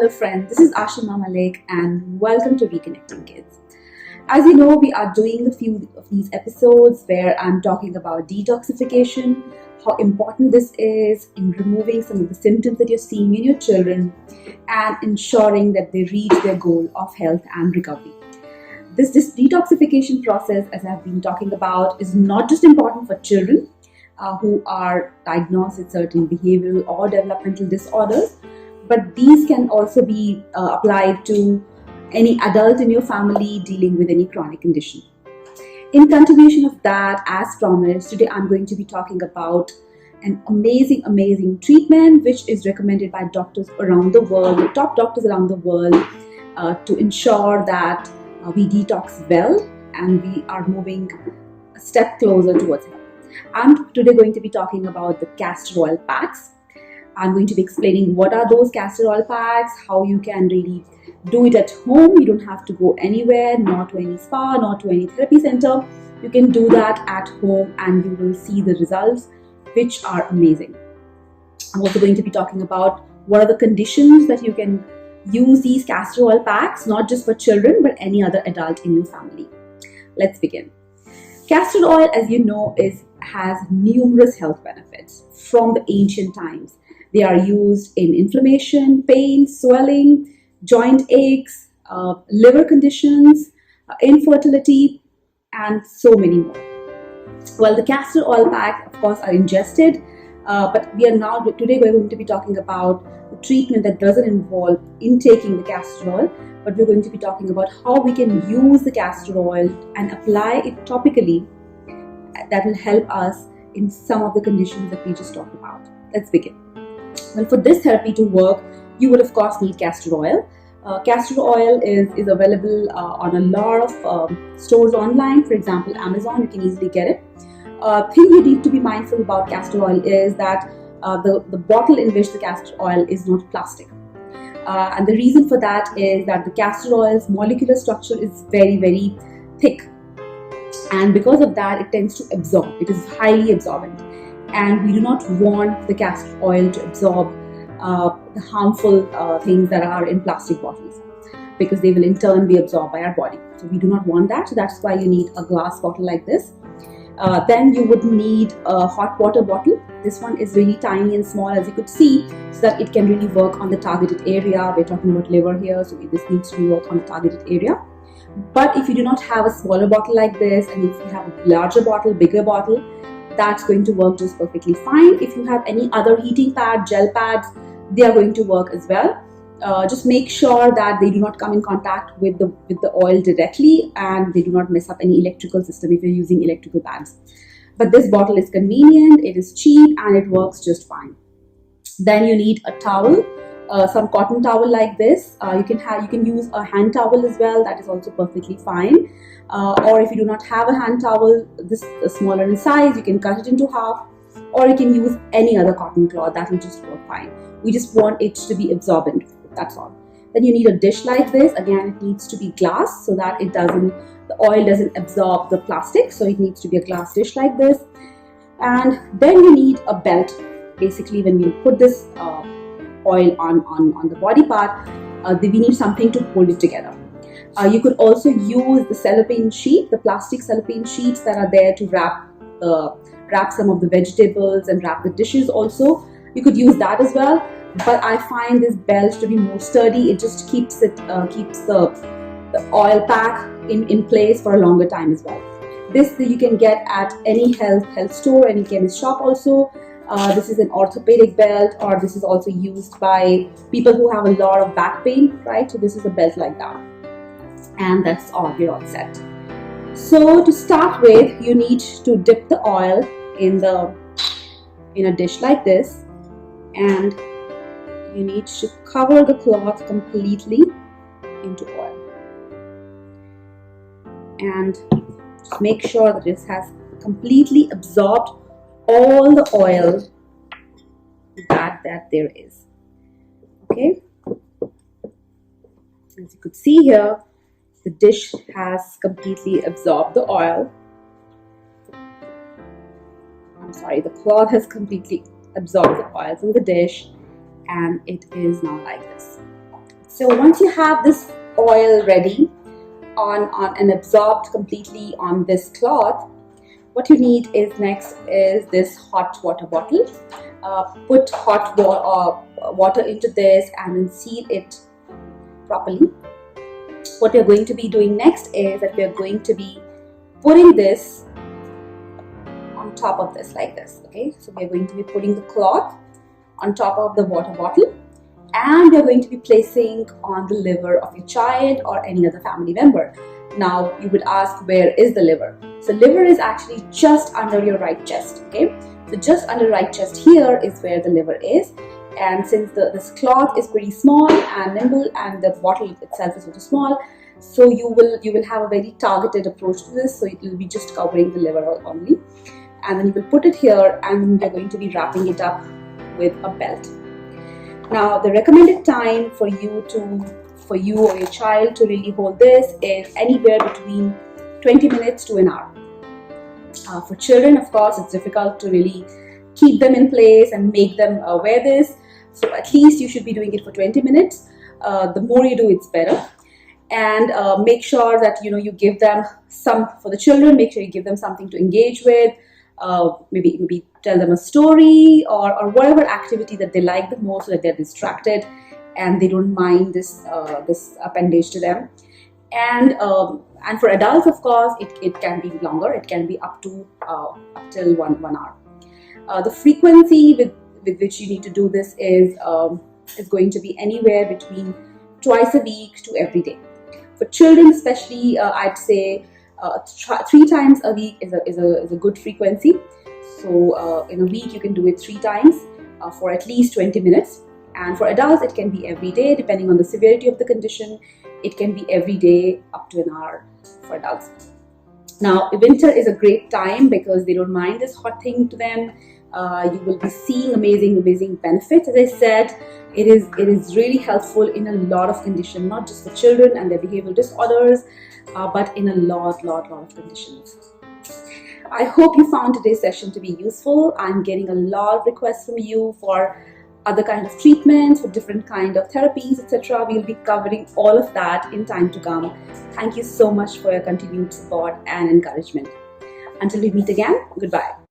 Hello friends, this is Ashima Malik and welcome to Reconnecting Kids. As you know, we are doing a few of these episodes where I'm talking about detoxification, how important this is in removing some of the symptoms that you're seeing in your children and ensuring that they reach their goal of health and recovery. This detoxification process, as I've been talking about, is not just important for children who are diagnosed with certain behavioral or developmental disorders, but these can also be applied to any adult in your family dealing with any chronic condition. In continuation of that, as promised, today I'm going to be talking about an amazing treatment which is recommended by doctors around the world, the top doctors around the world, to ensure that we detox well and we are moving a step closer towards health. I'm today going to be talking about the castor oil packs. I'm going to be explaining what are those castor oil packs, how you can really do it at home. You don't have to go anywhere, not to any spa, not to any therapy center. You can do that at home and you will see the results, which are amazing. I'm also going to be talking about what are the conditions that you can use these castor oil packs, not just for children, but any other adult in your family. Let's begin. Castor oil, as you know, has numerous health benefits from the ancient times. They are used in inflammation, pain, swelling, joint aches, liver conditions, infertility, and so many more. Well, the castor oil packs, of course, are ingested, but we are today we're going to be talking about the treatment that doesn't involve intaking the castor oil, but we're going to be talking about how we can use the castor oil and apply it topically. That will help us in some of the conditions that we just talked about. Let's begin. Well, for this therapy to work, you will of course need castor oil. Castor oil is available on a lot of stores online. For example, Amazon, you can easily get it. Thing you need to be mindful about castor oil is that the bottle in which the castor oil is not plastic. And the reason for that is that the castor oil's molecular structure is very thick. And because of that, it tends to absorb. It is highly absorbent. And we do not want the castor oil to absorb the harmful things that are in plastic bottles, because they will in turn be absorbed by our body. So we do not want that. So that's why you need a glass bottle like this. Then you would need a hot water bottle. This one is really tiny and small, as you could see, so that it can really work on the targeted area. We're talking about liver here, so this needs to work on the targeted area. But if you do not have a smaller bottle like this, and if you have a larger bottle, bigger bottle, that's going to work just perfectly fine. If you have any other heating pad, gel pads, they are going to work as well. Just make sure that they do not come in contact with the oil directly, and they do not mess up any electrical system if you're using electrical pads. But this bottle is convenient, it is cheap, and it works just fine. Then you need a towel, some cotton towel like this. You can use a hand towel as well. That is also perfectly fine. Or if you do not have a hand towel, this is smaller in size, you can cut it into half, or you can use any other cotton cloth. That will just work fine. We just want it to be absorbent. That's all. Then you need a dish like this. Again, it needs to be glass so that the oil doesn't absorb the plastic. So it needs to be a glass dish like this. And then you need a belt. Basically, when we put this oil on the body part, we need something to hold it together. You could also use the cellophane sheet, the plastic cellophane sheets that are there to wrap some of the vegetables and wrap the dishes also. You could use that as well, but I find this belt to be more sturdy. It just keeps the oil pack in place for a longer time as well. This you can get at any health store, any chemist shop also. This is an orthopedic belt, or this is also used by people who have a lot of back pain, right? So this is a belt like that. And that's all, we're all set. So to start with, you need to dip the oil in a dish like this, and you need to cover the cloth completely into oil. And just make sure that this has completely absorbed all the oil that there is. Okay, as you could see here, the dish has completely absorbed the oil. The cloth has completely absorbed the oil from the dish, and it is now like this. So once you have this oil ready on and absorbed completely on this cloth, what you need is next is this hot water bottle. Put hot water into this and then seal it properly. What we are going to be doing next is that we are going to be putting this on top of this like this. Okay, so we are going to be putting the cloth on top of the water bottle, and we are going to be placing on the liver of your child or any other family member. Now you would ask, where is the liver? So liver is actually just under your right chest. Okay, so just under right chest here is where the liver is. And since this cloth is pretty small and nimble and the bottle itself is also small, so you will have a very targeted approach to this. So it will be just covering the liver only, and then you will put it here, and we are going to be wrapping it up with a belt. Now the recommended time for you or your child to really hold this is anywhere between 20 minutes to an hour. For children, of course, it's difficult to really keep them in place and make them wear this. So at least you should be doing it for 20 minutes. The more you do, it's better. And make sure that you give them some, for the children, make sure you give them something to engage with. Maybe tell them a story or whatever activity that they like the most, so that they're distracted and they don't mind this appendage to them. And for adults, of course, it can be longer. It can be up till 1 hour. The frequency with which you need to do this is going to be anywhere between twice a week to every day. For children especially, I'd say 3 times a week is a good frequency. So in a week you can do it 3 times for at least 20 minutes. And for adults, it can be every day, depending on the severity of the condition. It can be every day up to an hour for adults. Now, winter is a great time because they don't mind this hot thing to them. You will be seeing amazing benefits. As I said, it is really helpful in a lot of conditions, not just for children and their behavioral disorders, but in a lot of conditions. I hope you found today's session to be useful. I'm getting a lot of requests from you for other kind of treatments, for different kind of therapies, etc. We'll be covering all of that in time to come. Thank you so much for your continued support and encouragement. Until we meet again, goodbye.